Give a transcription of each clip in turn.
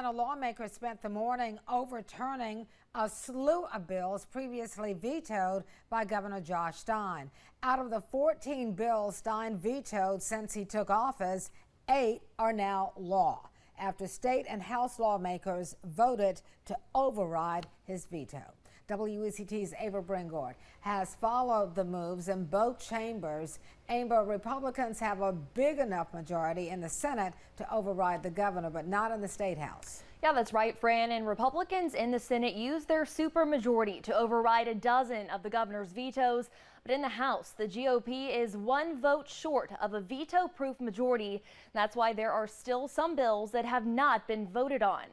Carolina lawmakers spent the morning overturning a slew of bills previously vetoed by Governor Josh Stein. Out of the 14 bills Stein vetoed since he took office, 8 are now law after state and House lawmakers voted to override his veto. WECT's Ava Bringord has followed the moves in both chambers. Ava, Republicans have a big enough majority in the Senate to override the governor, but not in the State House. Yeah, that's right, Fran. And Republicans in the Senate used their supermajority to override a dozen of the governor's vetoes. But in the House, the GOP is one vote short of a veto-proof majority. That's why there are still some bills that have not been voted on.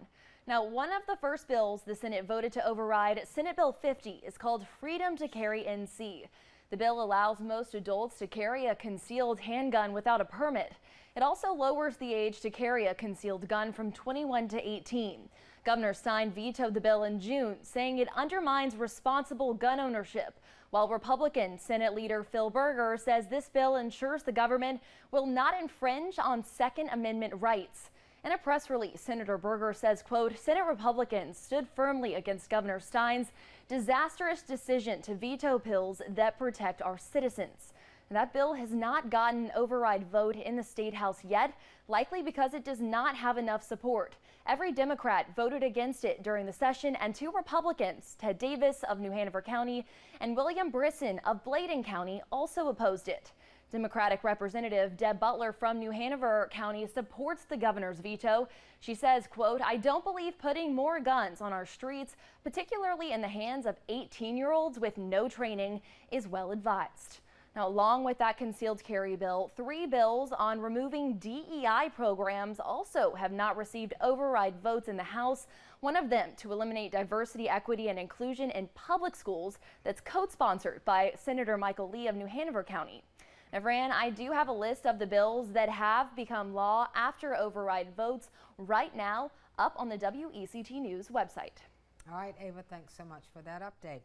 Now, one of the first bills the Senate voted to override, Senate Bill 50, is called Freedom to Carry NC. The bill allows most adults to carry a concealed handgun without a permit. It also lowers the age to carry a concealed gun from 21 to 18. Governor Stein vetoed the bill in June, saying it undermines responsible gun ownership, while Republican Senate Leader Phil Berger says this bill ensures the government will not infringe on Second Amendment rights. In a press release, Senator Berger says, quote, Senate Republicans stood firmly against Governor Stein's disastrous decision to veto bills that protect our citizens. That bill has not gotten an override vote in the State House yet, likely because it does not have enough support. Every Democrat voted against it during the session, and 2 Republicans, Ted Davis of New Hanover County and William Brisson of Bladen County, also opposed it. Democratic Representative Deb Butler from New Hanover County supports the governor's veto. She says, quote, I don't believe putting more guns on our streets, particularly in the hands of 18-year-olds with no training, is well advised. Now, along with that concealed carry bill, 3 bills on removing DEI programs also have not received override votes in the House. One of them to eliminate diversity, equity, and inclusion in public schools that's co-sponsored by Senator Michael Lee of New Hanover County. Now, Fran, I do have a list of the bills that have become law after override votes right now up on the WECT News website. All right, Ava, thanks so much for that update.